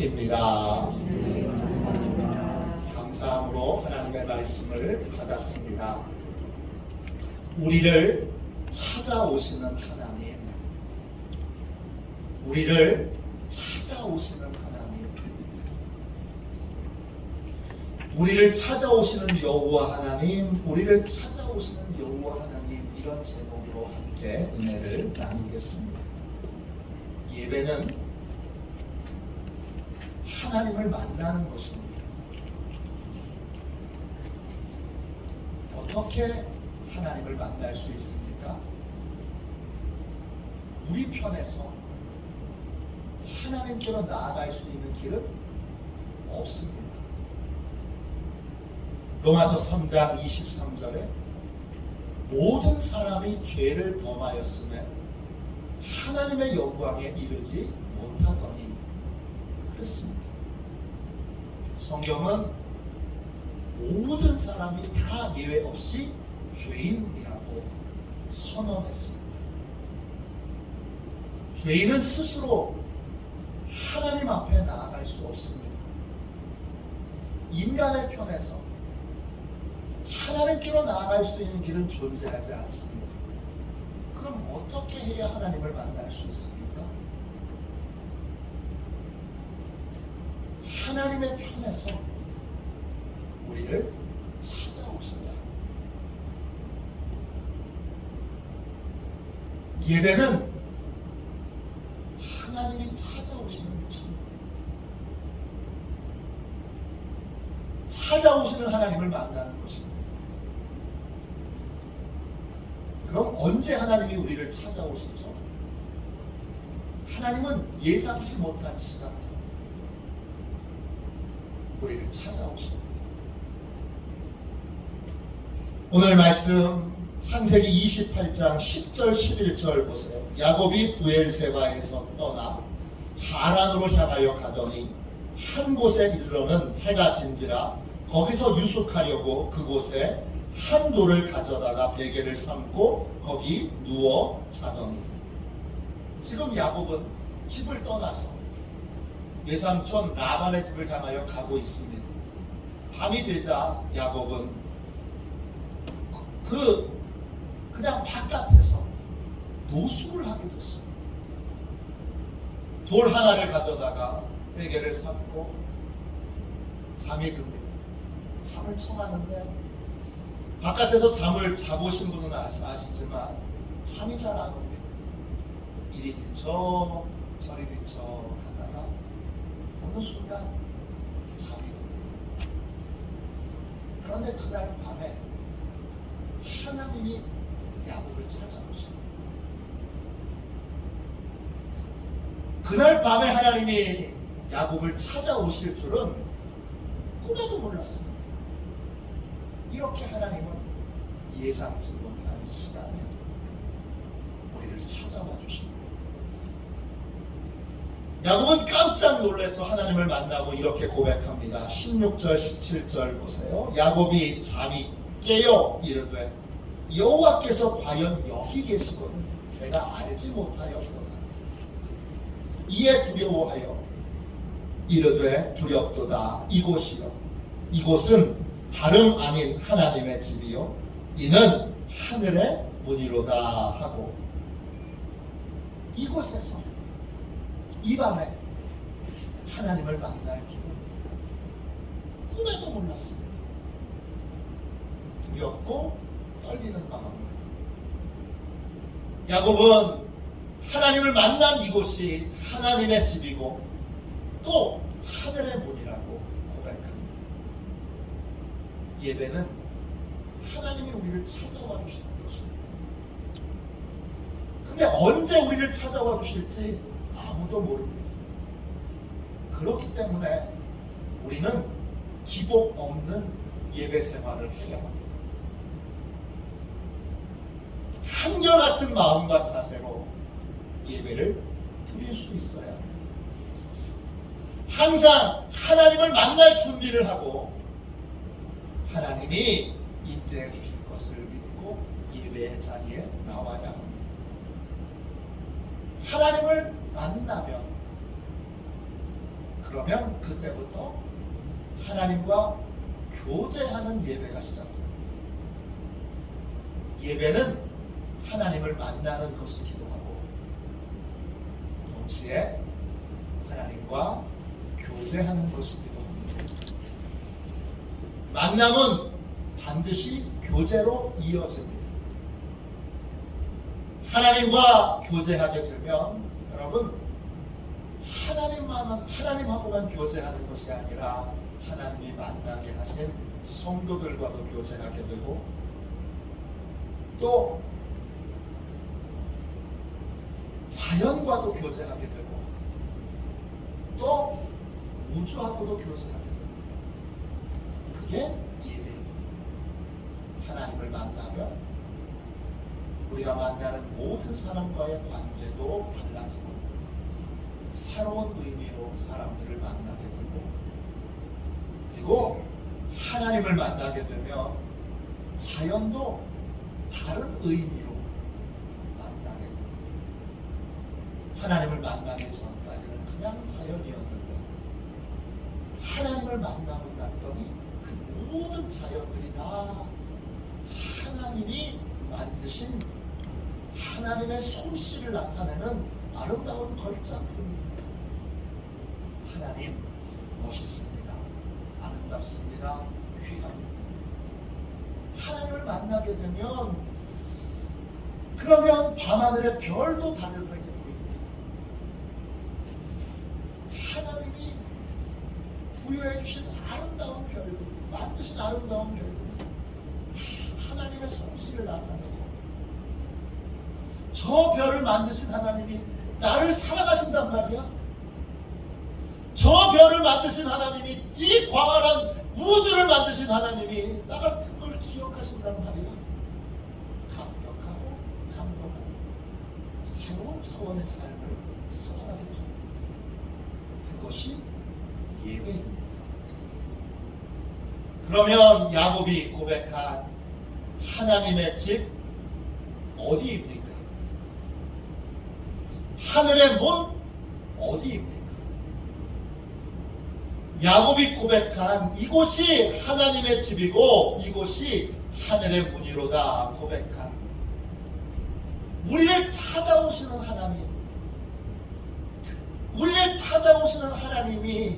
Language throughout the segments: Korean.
말씀입니다. 감사함으로 하나님의 말씀을 받았습니다. 우리를 찾아오시는 하나님, 우리를 찾아오시는 하나님, 우리를 찾아오시는 여호와 하나님, 우리를 찾아오시는 여호와 하나님, 이런 제목으로 함께 은혜를 나누겠습니다. 예배는 하나님을 만나는 것입니다. 어떻게 하나님을 만날 수 있습니까? 우리 편에서 하나님께로 나아갈 수 있는 길은 없습니다. 로마서 3장 23절에 모든 사람이 죄를 범하였음에 하나님의 영광에 이르지 못하더니 그랬습니다. 성경은 모든 사람이 다 예외 없이 죄인이라고 선언했습니다. 죄인은 스스로 하나님 앞에 나아갈 수 없습니다. 인간의 편에서 하나님께로 나아갈 수 있는 길은 존재하지 않습니다. 그럼 어떻게 해야 하나님을 만날 수 있습니까? 하나님의 편에서 우리를 찾아오신다. 예배는 하나님이 찾아오시는 것입니다. 찾아오시는 하나님을 만나는 것입니다. 그럼 언제 하나님이 우리를 찾아오시죠? 하나님은 예상치 못한 시간에 우리를 찾아오십니다. 오늘 말씀 창세기 28장 10절 11절 보세요. 야곱이 브엘세바에서 떠나 하란으로 향하여 가더니 한 곳에 이르러는 해가 진지라 거기서 유숙하려고 그곳에 한 돌을 가져다가 베개를 삼고 거기 누워 자더니. 지금 야곱은 집을 떠나서 외삼촌 라반의 집을 향하여 가고 있습니다. 밤이 되자 야곱은 그냥 바깥에서 노숙을 하게 됐습니다. 돌 하나를 가져다가 베개를 삼고 잠이 듭니다. 잠을 청하는데 바깥에서 잠을 자보신 분은 아시지만 잠이 잘 안 옵니다. 이리 뒤쳐 저리 뒤쳐 가다가 어느 순간 잠이 듭니다. 그런데 그날 밤에 하나님이 야곱을 찾아오십니다. 그날 밤에 하나님이 야곱을 찾아오실 줄은 꿈에도 몰랐습니다. 이렇게 하나님은 예상치 못한 시간에 우리를 찾아와 주십니다. 야곱은 깜짝 놀라서 하나님을 만나고 이렇게 고백합니다. 16절 17절 보세요. 야곱이 잠이 깨어 이르되 여호와께서 과연 여기 계시거든 내가 알지 못하였도다. 이에 두려워하여 이르되 두렵도다. 이곳이요 이곳은 다름 아닌 하나님의 집이요 이는 하늘의 문이로다 하고 이곳에서 이 밤에 하나님을 만날 줄은 꿈에도 몰랐습니다. 두렵고 떨리는 마음으로 야곱은 하나님을 만난 이곳이 하나님의 집이고 또 하늘의 문이라고 고백합니다. 예배는 하나님이 우리를 찾아와 주시는 것입니다. 근데 언제 우리를 찾아와 주실지 아무도 모릅니다. 그렇기 때문에 우리는 기복 없는 예배 생활을 해야 합니다. 한결같은 마음과 자세로 예배를 드릴 수 있어야 합니다. 항상 하나님을 만날 준비를 하고 하나님이 인재해 주실 것을 믿고 예배의 자리에 나와야 합니다. 하나님을 만나면 그러면 그때부터 하나님과 교제하는 예배가 시작됩니다. 예배는 하나님을 만나는 것이기도 하고 동시에 하나님과 교제하는 것이기도 합니다. 만남은 반드시 교제로 이어집니다. 하나님과 교제하게 되면 여러분 하나님하고만 교제하는 것이 아니라 하나님이 만나게 하신 성도들과도 교제하게 되고 또 자연과도 교제하게 되고 또 우주하고도 교제하게 됩니다. 그게 예배입니다. 하나님을 만나면 우리가 만나는 모든 사람과의 관계도 달라지고 새로운 의미로 사람들을 만나게 되고 그리고 하나님을 만나게 되면 자연도 다른 의미로 만나게 됩니다. 하나님을 만나기 전까지는 그냥 자연이었는데 하나님을 만나고 났더니 그 모든 자연들이 다 하나님이 만드신 하나님의 솜씨를 나타내는 아름다운 걸작품입니다. 하나님 멋있습니다. 아름답습니다. 귀합니다. 하나님을 만나게 되면 그러면 밤하늘의 별도 다르게 보입니다. 하나님이 부여해 주신 아름다운 별들, 만드신 아름다운 별들이 하나님의 솜씨를 나타내고 저 별을 만드신 하나님이 나를 사랑하신단 말이야. 저 별을 만드신 하나님이 이 광활한 우주를 만드신 하나님이 나 같은 걸 기억하신단 말이야. 감격하고 감동하고 새로운 차원의 삶을 살아가게 됩니다. 그것이 예배입니다. 그러면 야곱이 고백한 하나님의 집 어디입니까? 하늘의 문 어디입니까? 야곱이 고백한 이곳이 하나님의 집이고 이곳이 하늘의 문이로다 고백한 우리를 찾아오시는 하나님, 우리를 찾아오시는 하나님이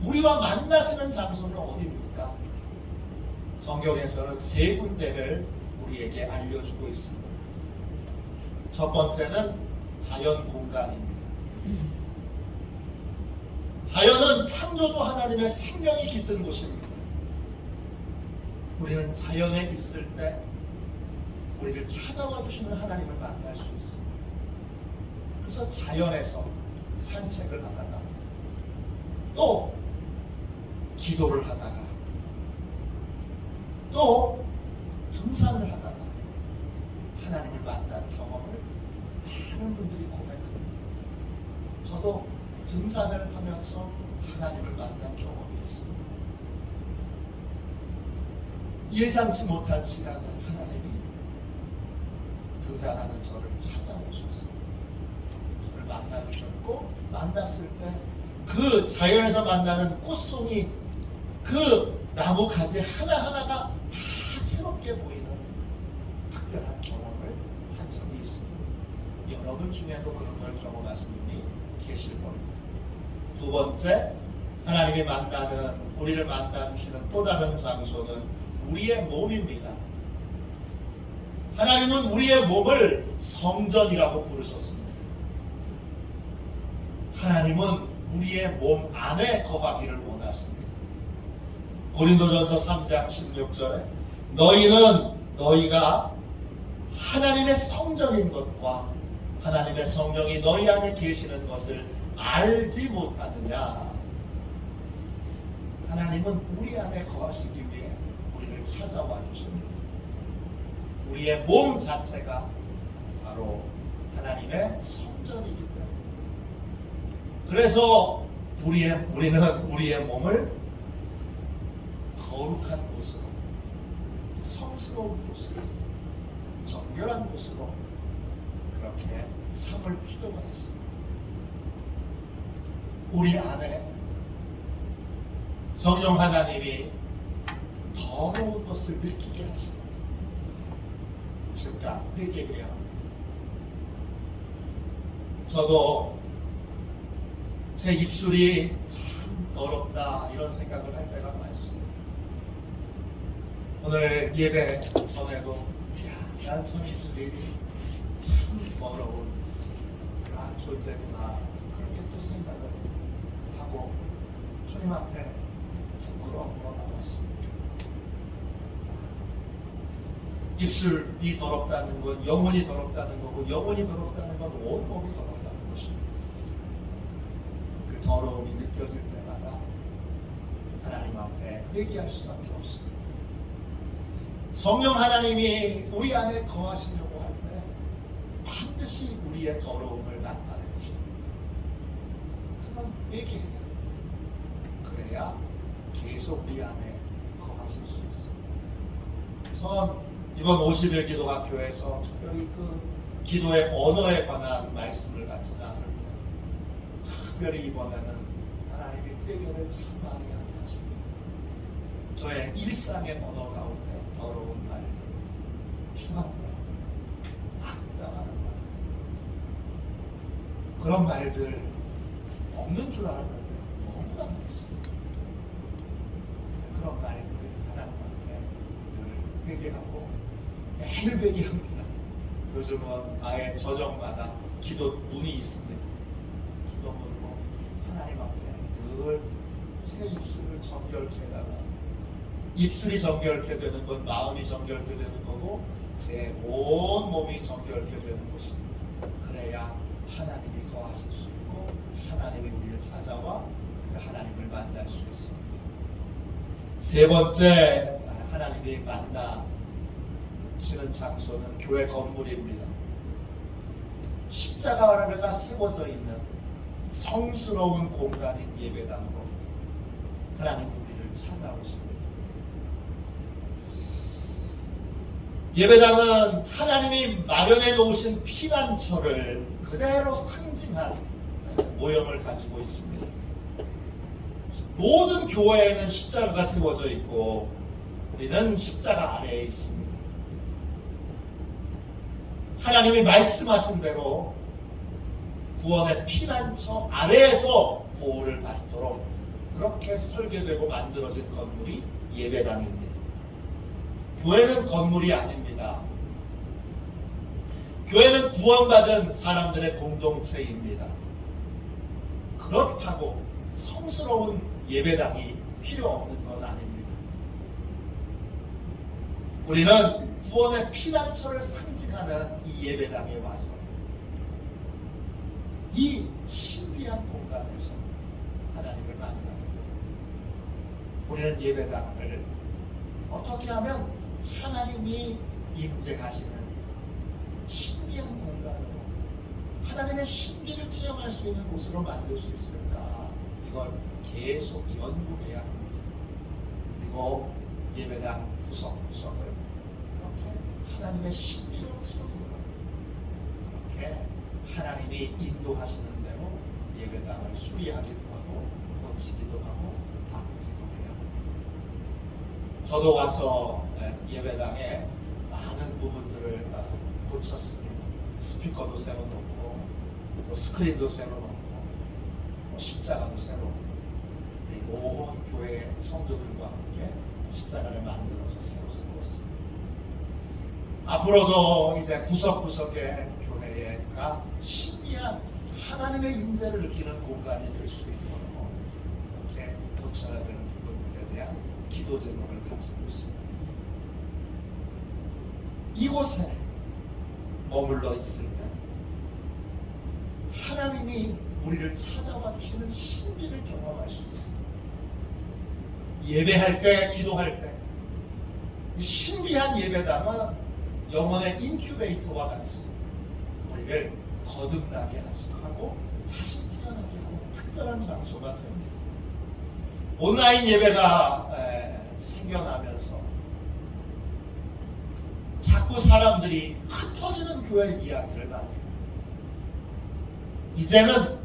우리와 만나시는 장소는 어디입니까? 성경에서는 세 군데를 우리에게 알려주고 있습니다. 첫 번째는 자연 공간입니다. 자연은 창조주 하나님의 생명이 깃든 곳입니다. 우리는 자연에 있을 때 우리를 찾아와 주시는 하나님을 만날 수 있습니다. 그래서 자연에서 산책을 하다가 또 기도를 하다가 또 등산을 하다가 하나님을 만난 경험을 많은 분들이 고백합니다. 저도 등산을 하면서 하나님을 만난 경험이 있습니다. 예상치 못한 시간에 하나님이 등산하는 저를 찾아오셨어요. 저를 만나주셨고 만났을 때 그 자연에서 만나는 꽃송이 그 나무 가지 하나하나가 다 새롭게 보이는 특별한 경험을 한 적이 있습니다. 여러분 중에도 그런 걸 경험하신 분이 계실 겁니다. 두 번째, 하나님이 만나는 우리를 만나주시는 또 다른 장소는 우리의 몸입니다. 하나님은 우리의 몸을 성전이라고 부르셨습니다. 하나님은 우리의 몸 안에 거하기를 원하십니다. 고린도전서 3장 16절에 너희가 하나님의 성전인 것과 하나님의 성령이 너희 안에 계시는 것을 알지 못하느냐. 하나님은 우리 안에 거하시기 위해 우리를 찾아와 주십니다. 우리의 몸 자체가 바로 하나님의 성전이기 때문에 그래서 우리는 우리의 몸을 거룩한 곳으로, 성스러운 곳으로, 정결한 곳으로 그렇게 삼을 필요가 있습니다. 우리 안에 성령 하나님이 더러운 것을 느끼게 하시는 즉각 회개해야 합니다. 저도 제 입술이 참 더럽다 이런 생각을 할 때가 많습니다. 오늘 예배 전에도 난 참 입술이 참 더러운 그러한 존재구나 그렇게 또 생각을 하고 주님 앞에 부끄러움으로 나왔습니다. 입술이 더럽다는 건 영혼이 더럽다는 거고 영혼이 더럽다는 건 온몸이 더럽다는 것입니다. 그 더러움이 느껴질 때마다 하나님 앞에 회개할 수밖에 없습니다. 성령 하나님이 우리 안에 거하시려고 할 때 반드시 우리의 더러움을 나타내 주십니다. 그건 회개해야 합니다. 그래야 계속 우리 안에 거하실 수 있습니다. 전 이번 50일 기도학교에서 특별히 그 기도의 언어에 관한 말씀을 갖지는 않은데 특별히 이번에는 하나님이 회개를 참 많이 하게 하십니다. 저의 일상의 언어 가운데 더러운 말들, 추한 말들, 악당하는 말들 그런 말들 없는 줄 알았는데 너무나 많습니다. 그런 말들 하나님 앞에 늘 회개하고 매일 회개합니다. 요즘은 아예 저녁마다 기도 문이 있습니다. 기도 문으로 하나님 앞에 늘 제 입술을 정결케 해달라. 입술이 정결케 되는 건 마음이 정결케 되는 거고 제 온 몸이 정결케 되는 것입니다. 그래야 하나님이 거하실 수 있고 하나님이 우리를 찾아와 하나님을 만날 수 있습니다. 세 번째 하나님이 만나시는 장소는 교회 건물입니다. 십자가가 세워져 있는 성스러운 공간인 예배당으로 하나님이 우리를 찾아오십니다. 예배당은 하나님이 마련해 놓으신 피난처를 그대로 상징한 모형을 가지고 있습니다. 모든 교회에는 십자가가 세워져 있고 우리는 십자가 아래에 있습니다. 하나님이 말씀하신 대로 구원의 피난처 아래에서 보호를 받도록 그렇게 설계되고 만들어진 건물이 예배당입니다. 교회는 건물이 아닙니다. 교회는 구원받은 사람들의 공동체입니다. 그렇다고 성스러운 예배당이 필요 없는 건 아닙니다. 우리는 구원의 피난처를 상징하는 이 예배당에 와서 이 신비한 공간에서 하나님을 만나게 됩니다. 우리는 예배당을 어떻게 하면 하나님이 임재하시는 신비한 공간으로 하나님의 신비를 체험할 수 있는 곳으로 만들 수 있을까? 이걸 계속 연구해야 합니다. 그리고 예배당 구석구석을 그렇게 하나님의 신비로 채우도록 그렇게 하나님이 인도하시는 대로 예배당을 수리하기도 하고 고치기도 하고 바꾸기도 해야 합니다. 저도 와서 예배당에 많은 부분들을 고쳤습니다. 스피커도 새로 넣고 또 스크린도 새로 넣고 또 십자가도 새로 그리고 온 교회 성도들과 함께 십자가를 만들어서 새로 세웠습니다. 앞으로도 이제 구석구석의 교회가 신비한 하나님의 임재를 느끼는 공간이 될 수 있도록 그렇게 고쳐야 되는 부분들에 대한 기도 제목을 가지고 있습니다. 이곳에 머물러 있을 때 하나님이 우리를 찾아와 주시는 신비를 경험할 수 있습니다. 예배할 때, 기도할 때 이 신비한 예배당은 영혼의 인큐베이터와 같이 우리를 거듭나게 하고 다시 태어나게 하는 특별한 장소가 됩니다. 온라인 예배가 생겨나면서 자꾸 사람들이 흩어지는 교회 이야기를 많이 해요. 이제는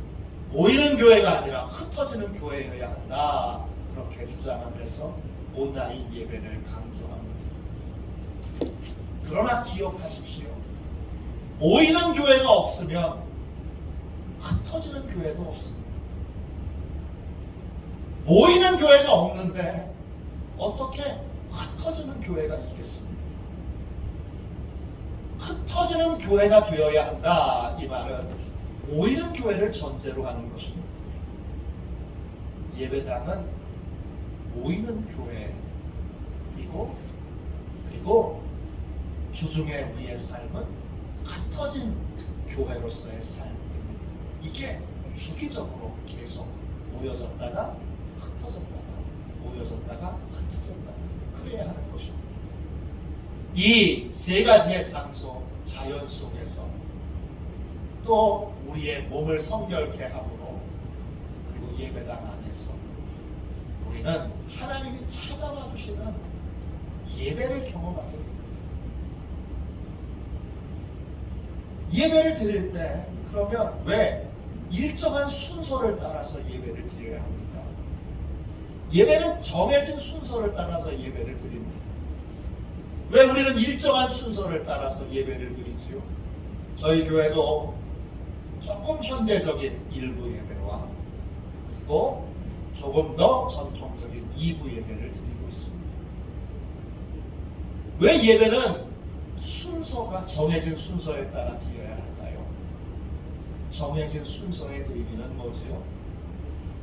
모이는 교회가 아니라 흩어지는 교회여야 한다. 그렇게 주장하면서 온라인 예배를 강조합니다. 그러나 기억하십시오. 모이는 교회가 없으면 흩어지는 교회도 없습니다. 모이는 교회가 없는데 어떻게 흩어지는 교회가 있겠습니까? 흩어지는 교회가 되어야 한다. 이 말은 모이는 교회를 전제로 하는 것입니다. 예배당은 모이는 교회이고, 그리고 주중에 우리의 삶은 흩어진 교회로서의 삶입니다. 이게 주기적으로 계속 모여졌다가 흩어졌다가 모여졌다가 흩어졌다가 그래야 하는 것입니다. 이 세 가지의 장소, 자연 속에서 또 우리의 몸을 성결케 함으로, 그리고 예배당 안에서 우리는 하나님이 찾아와 주시는 예배를 경험하게 됩니다. 예배를 드릴 때 그러면 왜 일정한 순서를 따라서 예배를 드려야 합니까? 예배는 정해진 순서를 따라서 예배를 드립니다. 왜 우리는 일정한 순서를 따라서 예배를 드리지요? 저희 교회도 조금 현대적인 일부 예배와 그리고 조금 더 전통적인 2부 예배를 드리고 있습니다. 왜 예배는 순서가 정해진 순서에 따라 드려야 할까요? 정해진 순서의 의미는 뭐지요?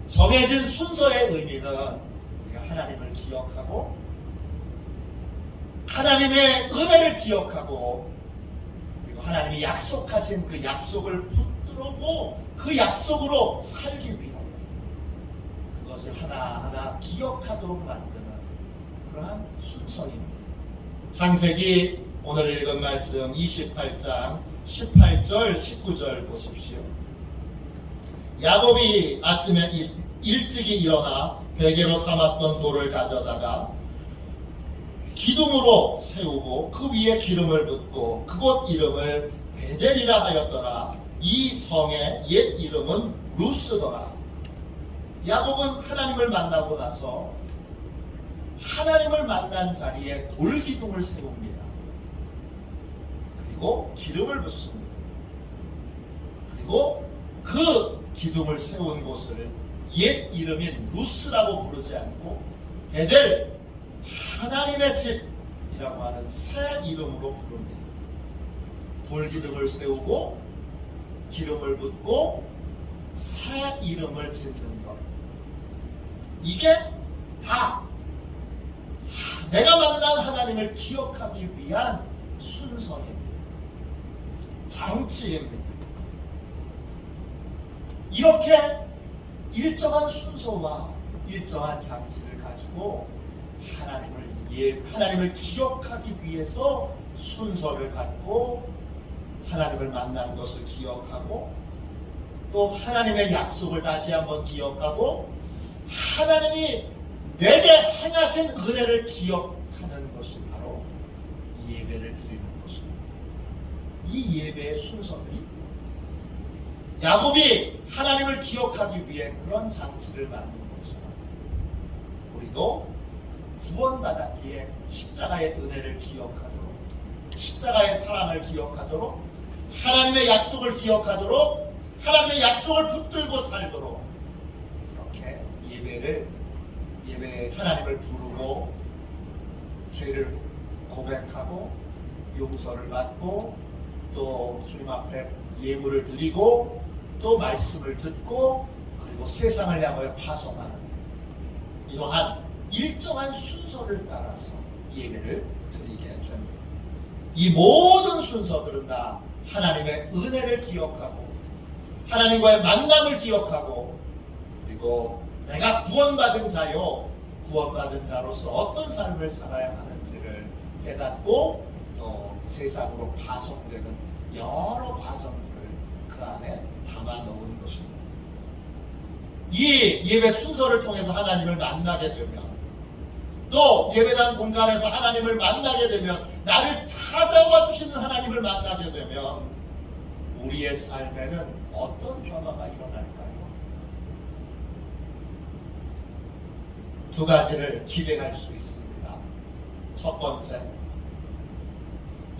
정해진 순서의 의미는 우리가 하나님을 기억하고 하나님의 은혜를 기억하고 그리고 하나님이 약속하신 그 약속을 붙들고 그 약속으로 살기 위하여 그것을 하나하나 기억하도록 만드는 그러한 순서입니다. 창세기 오늘 읽은 말씀 28장 18절 19절 보십시오. 야곱이 아침에 일찍이 일어나 베개로 삼았던 돌을 가져다가 기둥으로 세우고 그 위에 기름을 붓고 그곳 이름을 베델이라 하였더라. 이 성의 옛 이름은 루스더라. 야곱은 하나님을 만나고 나서 하나님을 만난 자리에 돌기둥을 세웁니다. 그리고 기름을 붓습니다. 그리고 그 기둥을 세운 곳을 옛 이름인 루스라고 부르지 않고 베델, 하나님의 집이라고 하는 새 이름으로 부릅니다. 돌기둥을 세우고 기름을 붓고 새 이름을 짓는 것, 이게 다 내가 만난 하나님을 기억하기 위한 순서입니다. 장치입니다. 이렇게 일정한 순서와 일정한 장치를 가지고 하나님을 기억하기 위해서 순서를 갖고 하나님을 만난 것을 기억하고 또 하나님의 약속을 다시 한번 기억하고 하나님이 내게 행하신 은혜를 기억하는 것이 바로 예배를 드리는 것입니다. 이 예배의 순서들이 야곱이 하나님을 기억하기 위해 그런 장치를 만든 것처럼 우리도 구원받았기에 십자가의 은혜를 기억하도록, 십자가의 사랑을 기억하도록, 하나님의 약속을 기억하도록, 하나님의 약속을 붙들고 살도록 이렇게 예배에 하나님을 부르고 죄를 고백하고 용서를 받고 또 주님 앞에 예물을 드리고 또 말씀을 듣고 그리고 세상을 향하여 파송하는 이러한 일정한 순서를 따라서 예배를 드리게 됩니다. 이 모든 순서들은 다 하나님의 은혜를 기억하고 하나님과의 만남을 기억하고 그리고 내가 구원받은 자요, 구원받은 자로서 어떤 삶을 살아야 하는지를 깨닫고 또 세상으로 파송되는 여러 과정들을 그 안에 담아 넣은 것입니다. 이 예배 순서를 통해서 하나님을 만나게 되면 또 예배당 공간에서 하나님을 만나게 되면 나를 찾아와 주시는 하나님을 만나게 되면 우리의 삶에는 어떤 변화가 일어날까요? 두 가지를 기대할 수 있습니다. 첫 번째,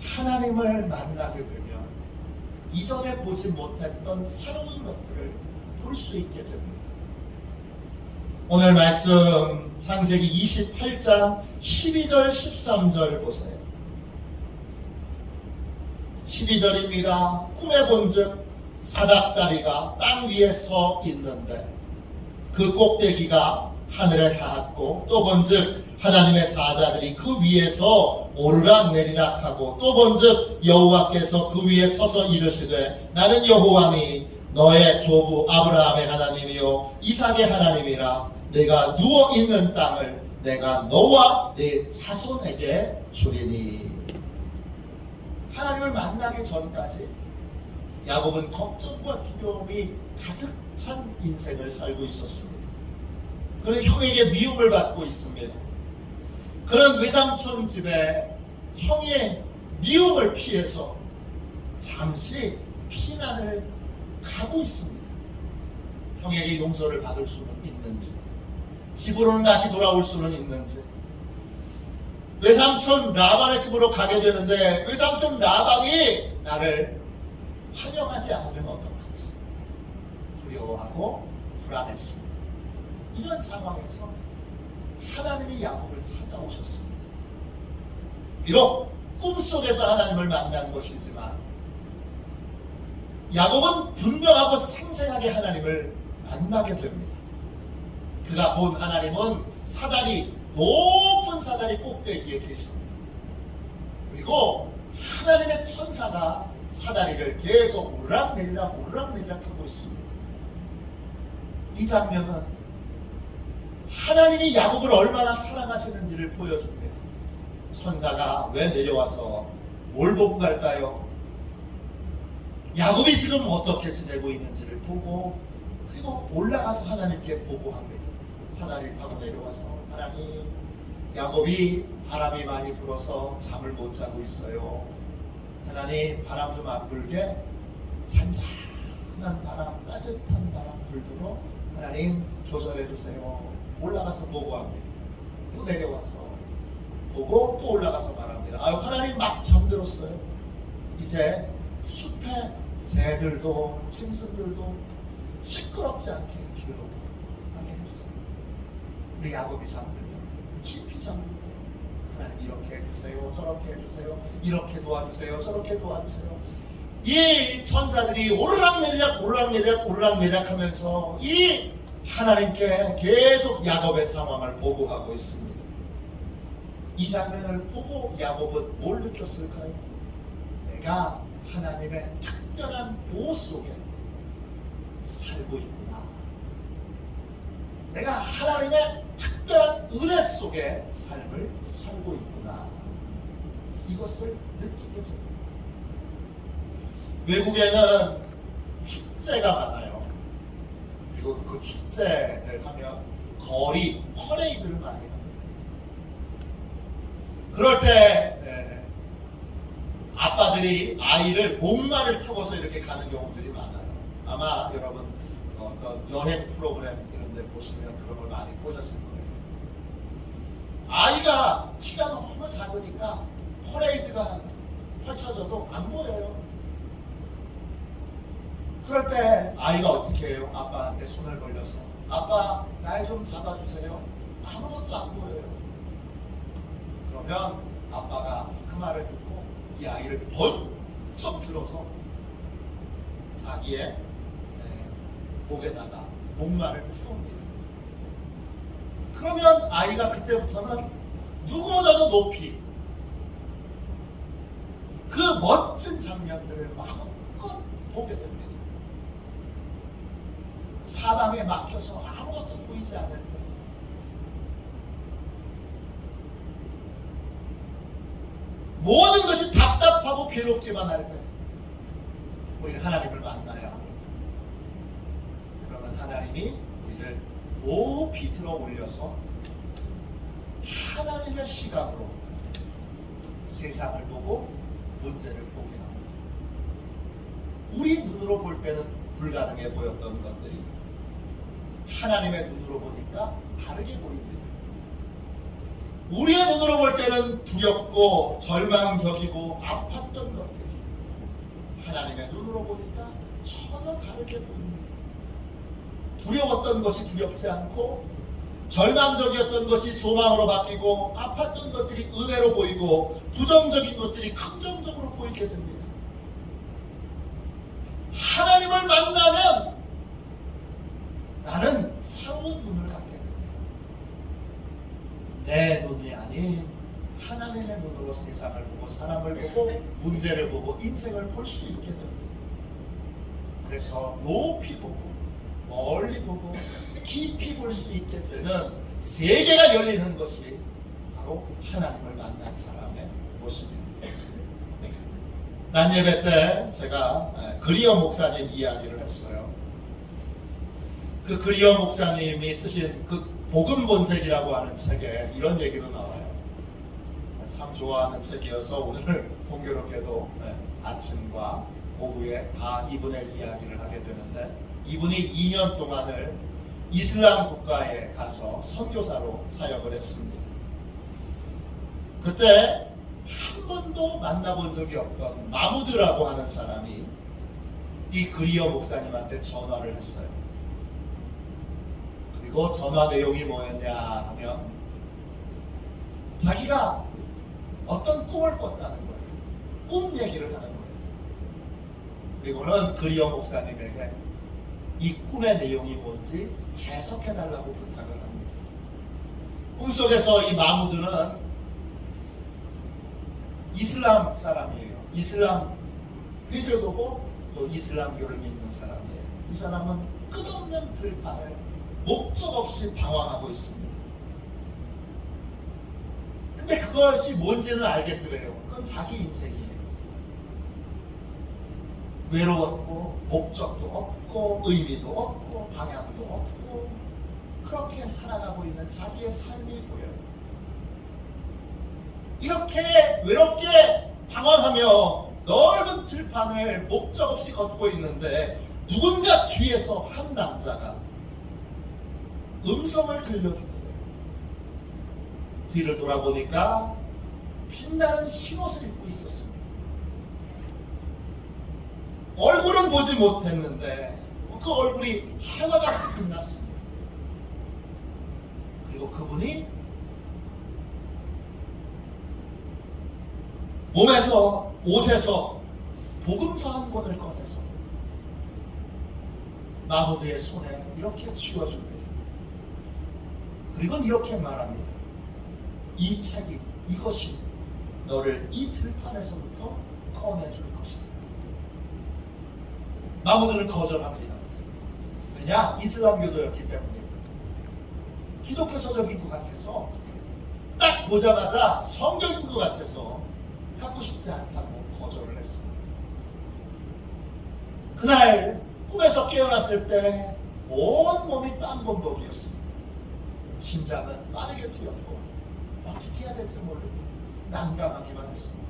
하나님을 만나게 되면 이전에 보지 못했던 새로운 것들을 볼 수 있게 됩니다. 오늘 말씀 창세기 28장 12절 13절 보세요. 12절입니다. 꿈에 본즉 사닥다리가 땅 위에 서 있는데 그 꼭대기가 하늘에 닿았고 또 본즉 하나님의 사자들이 그 위에서 오르락내리락 하고 또 본즉 여호와께서 그 위에 서서 이르시되 나는 여호와니 너의 조부 아브라함의 하나님이요 이삭의 하나님이라. 내가 누워있는 땅을 내가 너와 네 자손에게 주리니. 하나님을 만나기 전까지 야곱은 걱정과 두려움이 가득 찬 인생을 살고 있었습니다. 그는 형에게 미움을 받고 있습니다. 그는 외삼촌 집에 형의 미움을 피해서 잠시 피난을 가고 있습니다. 형에게 용서를 받을 수는 있는지, 집으로는 다시 돌아올 수는 있는지. 외삼촌 라반의 집으로 가게 되는데 외삼촌 라반이 나를 환영하지 않으면 어떡하지? 두려워하고 불안했습니다. 이런 상황에서 하나님이 야곱을 찾아오셨습니다. 비록 꿈속에서 하나님을 만난 것이지만 야곱은 분명하고 생생하게 하나님을 만나게 됩니다. 그가 본 하나님은 높은 사다리 꼭대기에 계십니다. 그리고 하나님의 천사가 사다리를 계속 오르락내리락 하고 있습니다. 이 장면은 하나님이 야곱을 얼마나 사랑하시는지를 보여줍니다. 천사가 왜 내려와서 뭘 보고 갈까요? 야곱이 지금 어떻게 지내고 있는지를 보고 그리고 올라가서 하나님께 보고합니다. 사다리를 타고 내려와서 하나님, 야곱이 바람이 많이 불어서 잠을 못 자고 있어요. 하나님, 바람 좀 안 불게 잔잔한 바람, 따뜻한 바람 불도록 하나님 조절해 주세요. 올라가서 보고합니다. 또 내려와서 보고 또 올라가서 말합니다. 하나님 막 잠들었어요. 이제 숲에 새들도 짐승들도 시끄럽지 않게 조용하게 해주세요. 우리 야곱이 잠들면 깊이 잠들면 하나님 이렇게 해주세요, 저렇게 해주세요, 이렇게 도와주세요, 저렇게 도와주세요. 이 천사들이 오르락내리락 하면서 이 하나님께 계속 야곱의 상황을 보고하고 있습니다. 이 장면을 보고 야곱은 뭘 느꼈을까요? 내가 하나님의 특별한 보호 속에 살고 있구나. 내가 하나님의 특별한 은혜 속에 삶을 살고 있구나. 이것을 느끼게 됩니다. 외국에는 축제가 많아요. 그리고 그 축제를 하면 거리 퍼레이드를 많이 합니다. 그럴 때 아빠들이 아이를 목마를 타고서 이렇게 가는 경우들이 많아요. 아마 여러분 어떤 여행 프로그램 이런 데 보시면 그런 걸 많이 보셨을 거예요. 아이가 키가 너무 작으니까 퍼레이드가 펼쳐져도 안 보여요. 그럴 때 아이가 어떻게 해요? 아빠한테 손을 벌려서 아빠 날 좀 잡아주세요. 아무것도 안 보여요. 그러면 아빠가 그 말을 듣고 이 아이를 번쩍 들어서 자기의 목에다가 목마를 태웁니다. 그러면 아이가 그때부터는 누구보다도 높이 그 멋진 장면들을 마음껏 보게 됩니다. 사방에 막혀서 아무것도 보이지 않을 때 모든 것이 답답하고 괴롭기만 할 때 우리는 하나님을 만나야 합니다. 그러면 하나님이 우리를 높이 들어 올려서 하나님의 시각으로 세상을 보고 문제를 보게 합니다. 우리 눈으로 볼 때는 불가능해 보였던 것들이 하나님의 눈으로 보니까 다르게 보입니다. 우리의 눈으로 볼 때는 두렵고 절망적이고 아팠던 것들이 하나님의 눈으로 보니까 전혀 다르게 보입니다. 두려웠던 것이 두렵지 않고 절망적이었던 것이 소망으로 바뀌고 아팠던 것들이 은혜로 보이고 부정적인 것들이 긍정적으로 보이게 됩니다. 하나님을 만나면 나는 새로운 눈을 갖게 됩니다. 내 눈이 아닌 하나님의 눈으로 세상을 보고 사람을 보고 문제를 보고 인생을 볼 수 있게 됩니다. 그래서 높이 보고 멀리 보고 깊이 볼 수 있게 되는 세계가 열리는 것이 바로 하나님을 만난 사람의 모습입니다. 난 예배 때 제가 그리어 목사님 이야기를 했어요. 그 그리어 목사님이 쓰신 그 복음 본색이라고 하는 책에 이런 얘기도 나와요. 참 좋아하는 책이어서 오늘 공교롭게도 아침과 오후에 다 이분의 이야기를 하게 되는데, 이분이 2년 동안을 이슬람 국가에 가서 선교사로 사역을 했습니다. 그때 한 번도 만나본 적이 없던 마무드라고 하는 사람이 이 그리어 목사님한테 전화를 했어요. 그리고 전화 내용이 뭐였냐 하면 자기가 어떤 꿈을 꿨다는 거예요. 꿈 얘기를 하는 거예요. 그리고는 그리어 목사님에게 이 꿈의 내용이 뭔지 해석해달라고 부탁을 합니다. 꿈속에서 이 마무드는 이슬람 사람이에요. 이슬람 회교도고 또 이슬람교를 믿는 사람이에요. 이 사람은 끝없는 들판을 목적 없이 방황하고 있습니다. 근데 그것이 뭔지는 알겠더래요. 그건 자기 인생이에요. 외로웠고 목적도 없고 의미도 없고 방향도 없고 그렇게 살아가고 있는 자기의 삶이 보여요. 이렇게 외롭게 방황하며 넓은 들판을 목적 없이 걷고 있는데 누군가 뒤에서 한 남자가 음성을 들려주더래요. 뒤를 돌아보니까 빛나는 흰옷을 입고 있었습니다. 얼굴은 보지 못했는데 그 얼굴이 하나같이 빛났습니다. 그리고 그분이 몸에서 옷에서 복음서 한 권을 꺼내서 마무드의 손에 이렇게 쥐어줍니다. 그리고는 이렇게 말합니다. 이 책이, 이것이 너를 이 들판에서부터 꺼내줄 것이다. 마무드는 거절합니다. 왜냐? 이슬람교도였기 때문입니다. 기독교서적인 것 같아서 딱 보자마자 성경인 것 같아서 갖고 싶지 않다고 거절을 했습니다. 그날 꿈에서 깨어났을 때 온 몸이 땀범벅이었습니다. 심장은 빠르게 뛰었고 어떻게 해야 될지 모르고 난감하기만 했습니다.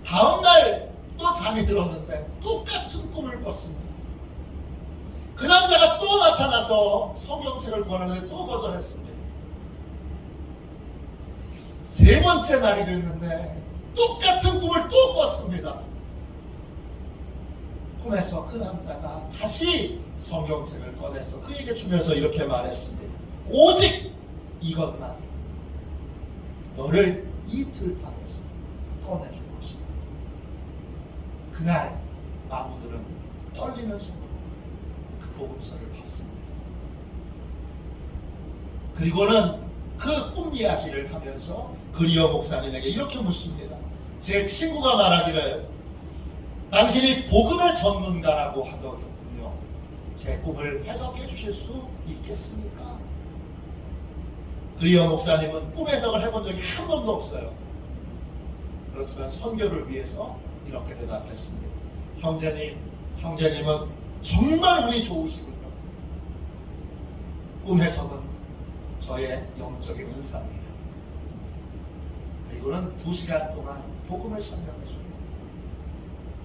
다음날 또 잠이 들었는데 똑같은 꿈을 꿨습니다. 그 남자가 또 나타나서 성경책을 권하는데 또 거절했습니다. 세 번째 날이 됐는데 똑같은 꿈을 또 꿨습니다. 꿈에서 그 남자가 다시 성경책을 꺼내서 그에게 주면서 이렇게 말했습니다. 오직 이것만이 너를 이 들판에서 꺼내줄 것이다. 그날 마무들은 떨리는 손으로 그 복음서를 받습니다. 그리고는 그 꿈 이야기를 하면서 그리어 목사님에게 이렇게 묻습니다. 제 친구가 말하기를 당신이 복음의 전문가라고 하더군요. 제 꿈을 해석해 주실 수 있겠습니까? 그리어 목사님은 꿈 해석을 해본 적이 한 번도 없어요. 그렇지만 선교를 위해서 이렇게 대답했습니다. 형제님은 정말 운이 좋으시군요. 꿈 해석은 저의 영적인 은사입니다. 그리고는 2시간 동안 복음을 설명해 줍니다.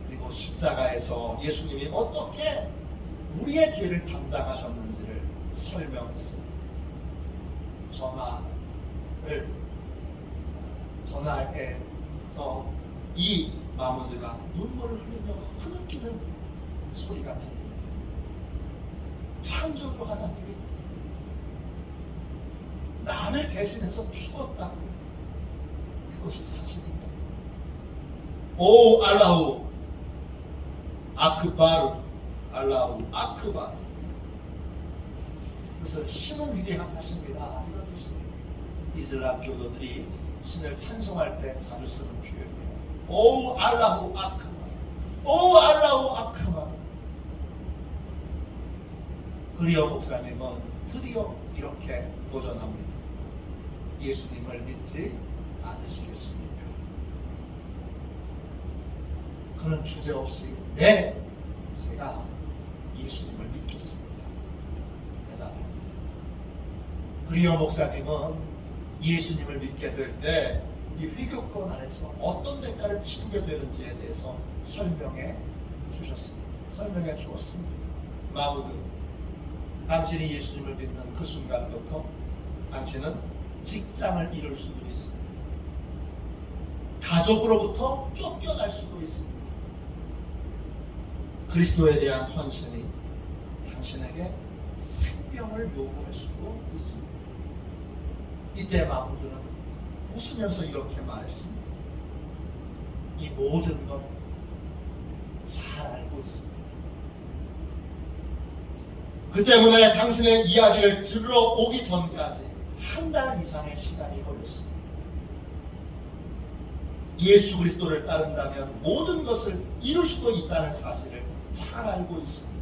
그리고 십자가에서 예수님이 어떻게 우리의 죄를 담당하셨는지를 설명했습니다. 저나 전화해서 이 마모드가 눈물을 흘리며 흐느끼는 소리가 들립니다. 창조주 하나님이 나를 대신해서 죽었다고요. 그것이 사실입니다. 오 알라우 아크바르, 알라우 아크바르. 그래서 신은 위대하십니다, 이런 뜻이에요. 이슬람 교도들이 신을 찬송할 때 자주 쓰는 표현이에요. 오 알라후 아크바, 오 알라후 아크바. 그리어 목사님은 드디어 이렇게 도전합니다. 예수님을 믿지 않으시겠습니까? 그는 주제없이 네, 제가 예수님을 믿겠습니다, 대답합니다. 그리어 목사님은 예수님을 믿게 될 때 이 회교권 안에서 어떤 대가를 치르게 되는지에 대해서 설명해 주셨습니다. 설명해 주었습니다. 마무드, 당신이 예수님을 믿는 그 순간부터 당신은 직장을 잃을 수도 있습니다. 가족으로부터 쫓겨날 수도 있습니다. 그리스도에 대한 헌신이 당신에게 생명을 요구할 수도 있습니다. 이때 마무드는 웃으면서 이렇게 말했습니다. 이 모든 걸 잘 알고 있습니다. 그 때문에 당신의 이야기를 들으러 오기 전까지 한 달 이상의 시간이 걸렸습니다. 예수 그리스도를 따른다면 모든 것을 이룰 수도 있다는 사실을 잘 알고 있습니다.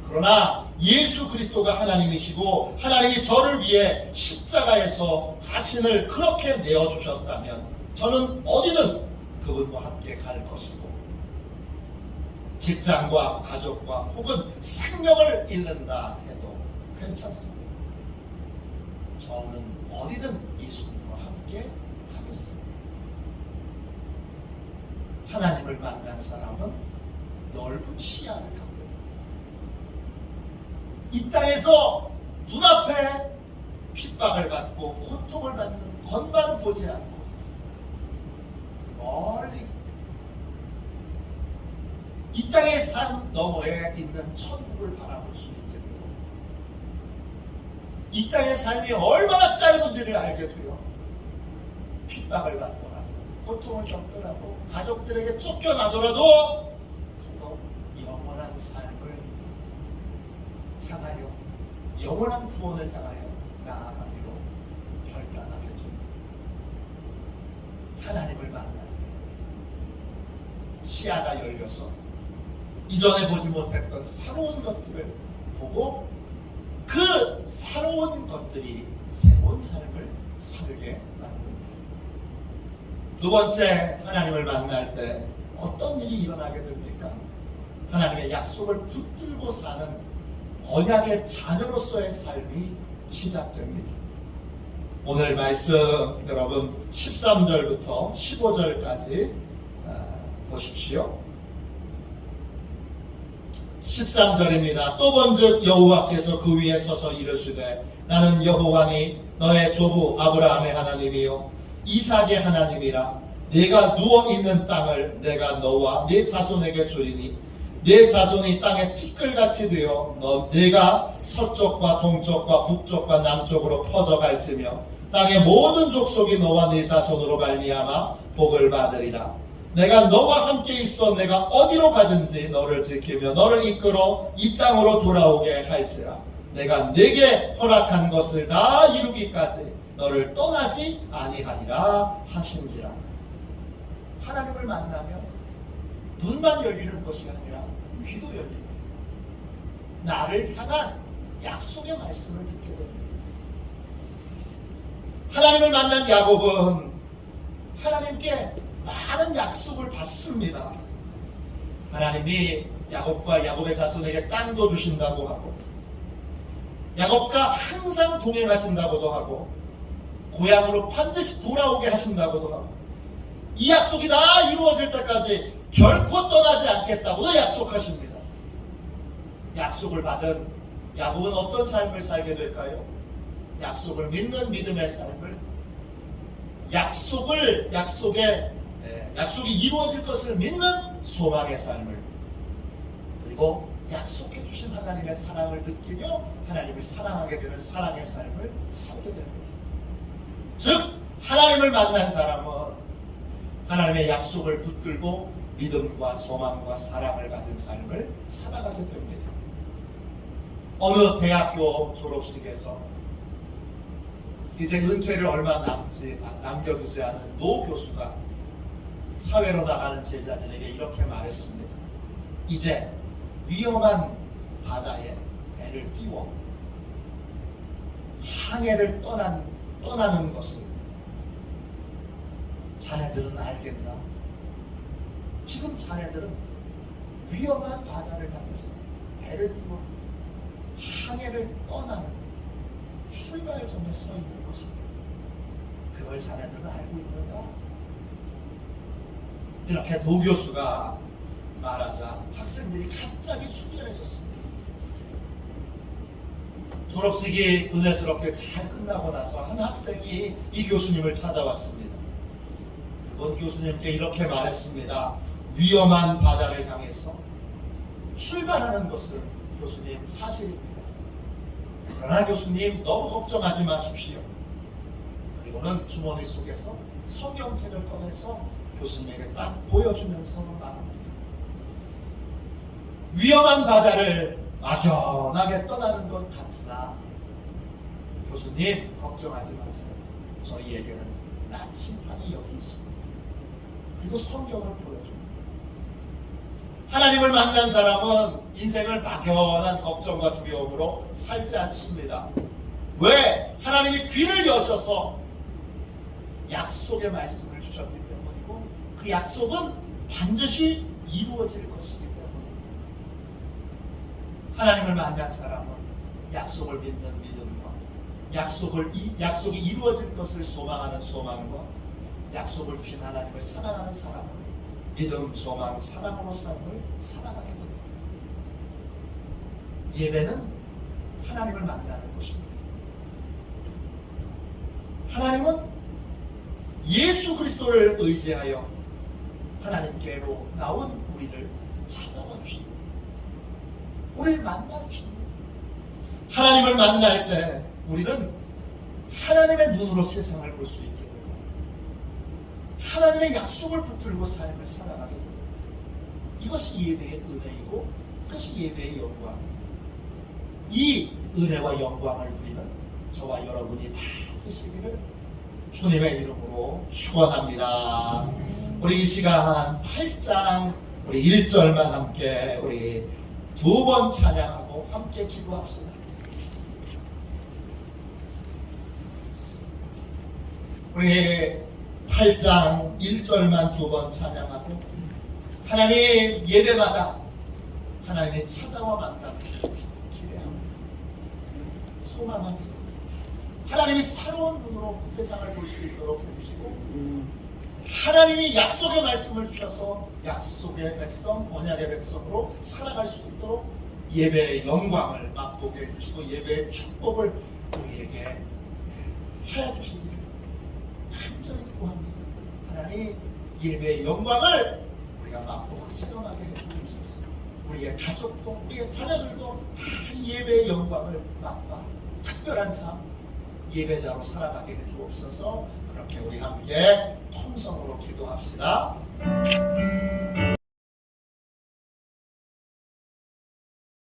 그러나 예수 그리스도가 하나님이시고 하나님이 저를 위해 십자가에서 자신을 그렇게 내어주셨다면 저는 어디든 그분과 함께 갈 것이고, 직장과 가족과 혹은 생명을 잃는다 해도 괜찮습니다. 저는 어디든 예수님과 함께 가겠습니다. 하나님을 만난 사람은 넓은 시야를 갖게 됩니다. 이 땅에서 눈앞에 핍박을 받고 고통을 받는 것만 보지 않고 멀리 이 땅의 산 너머에 있는 천국을 바라볼 수 있게 되고, 이 땅의 삶이 얼마나 짧은지를 알게 되어 핍박을 받더라도 고통을 겪더라도 가족들에게 쫓겨나더라도 그래도 영원한 삶을 향하여, 영원한 구원을 향하여 나아가기로 결단하게 됩니다. 하나님을 만나는 데 시야가 열려서 이전에 보지 못했던 새로운 것들을 보고 그 새로운 것들이 새로운 삶을 살게 만듭니다. 두 번째, 하나님을 만날 때 어떤 일이 일어나게 됩니까? 하나님의 약속을 붙들고 사는 언약의 자녀로서의 삶이 시작됩니다. 오늘 말씀 여러분 13절부터 15절까지 보십시오. 13절입니다. 또 본즉 여호와께서 그 위에 서서 이르시되 나는 여호와니 너의 조부 아브라함의 하나님이요 이삭의 하나님이라. 네가 누워있는 땅을 내가 너와 네 자손에게 주리니 네 자손이 땅의 티끌같이 되어 네가 서쪽과 동쪽과 북쪽과 남쪽으로 퍼져갈지며 땅의 모든 족속이 너와 네 자손으로 말미암아 복을 받으리라. 내가 너와 함께 있어 내가 어디로 가든지 너를 지키며 너를 이끌어 이 땅으로 돌아오게 할지라. 내가 네게 허락한 것을 다 이루기까지 너를 떠나지 아니하리라 하신지라. 하나님을 만나면 눈만 열리는 것이 아니라 귀도 열립니다. 나를 향한 약속의 말씀을 듣게 됩니다. 하나님을 만난 야곱은 하나님께 많은 약속을 받습니다. 하나님이 야곱과 야곱의 자손에게 땅도 주신다고 하고, 야곱과 항상 동행하신다고도 하고, 고향으로 반드시 돌아오게 하신다고도 하고, 이 약속이 다 이루어질 때까지 결코 떠나지 않겠다고도 약속하십니다. 약속을 받은 야곱은 어떤 삶을 살게 될까요? 약속을 믿는 믿음의 삶을 약속이 이루어질 것을 믿는 소망의 삶을, 그리고 약속해 주신 하나님의 사랑을 느끼며 하나님을 사랑하게 되는 사랑의 삶을 살게 됩니다. 즉 하나님을 만난 사람은 하나님의 약속을 붙들고 믿음과 소망과 사랑을 가진 삶을 살아가게 됩니다. 어느 대학교 졸업식에서 이제 은퇴를 얼마 남겨두지 않은 노 교수가 사회로 나가는 제자들에게 이렇게 말했습니다. 이제 위험한 바다에 배를 띄워 항해를 떠나는 것을 자네들은 알겠나? 지금 자네들은 위험한 바다를 향해서 배를 띄워 항해를 떠나는 출발점에 서 있는 것이다. 그걸 자네들은 알고 있는가? 이렇게 노 교수가 말하자 학생들이 갑자기 숙연해졌습니다. 졸업식이 은혜스럽게 잘 끝나고 나서 한 학생이 이 교수님을 찾아왔습니다. 그건 교수님께 이렇게 말했습니다. 위험한 바다를 향해서 출발하는 것은 교수님 사실입니다. 그러나 교수님 너무 걱정하지 마십시오. 그리고는 주머니 속에서 성경책을 꺼내서 교수님에게 딱 보여주면서 말합니다. 위험한 바다를 막연하게 떠나는 것 같으나 교수님 걱정하지 마세요. 저희에게는 나침반이 여기 있습니다. 그리고 성경을 보여줍니다. 하나님을 만난 사람은 인생을 막연한 걱정과 두려움으로 살지 않습니다. 왜? 하나님이 귀를 여셔서 약속의 말씀을 주셨기 때문이고 그 약속은 반드시 이루어질 것이기 때문입니다. 하나님을 만난 사람은 약속을 믿는 믿음과 약속이 이루어질 것을 소망하는 소망과 약속을 주신 하나님을 사랑하는 사람은 믿음, 소망, 사랑으로 삶을 살아가게 됩니다. 예배는 하나님을 만나는 것입니다. 하나님은 예수 그리스도를 의지하여 하나님께로 나온 우리를 찾아와 주십니다. 우리를 만나 주십니다. 하나님을 만날 때 우리는 하나님의 눈으로 세상을 볼 수 있게 되고 하나님의 약속을 붙들고 삶을 살아가게 됩니다. 이것이 예배의 은혜이고 이것이 예배의 영광입니다. 이 은혜와 영광을 누리는 저와 여러분이 다 되시기를 주님의 이름으로 축원합니다. 우리 이 시간 8장 우리 1절만 함께 우리 두 번 찬양하고 함께 기도합시다. 우리 8장 1절만 두 번 찬양하고 하나님 예배마다 하나님의 찾아와 만나는 기대합니다. 소망합니다. 하나님이 새로운 눈으로 세상을 볼 수 있도록 해주시고 하나님이 약속의 말씀을 주셔서 약속의 백성, 언약의 백성으로 살아갈 수 있도록 예배의 영광을 맛보게 해주시고 예배의 축복을 우리에게 해 주시기를 간절히 구합니다. 하나님 예배의 영광을 우리가 맛보고 체험하게 해주옵소서. 우리의 가족도 우리의 자녀들도 다 예배의 영광을 맛봐 특별한 삶 예배자로 살아가게 해주옵소서. 그렇게 우리 함께 통성으로 기도합시다.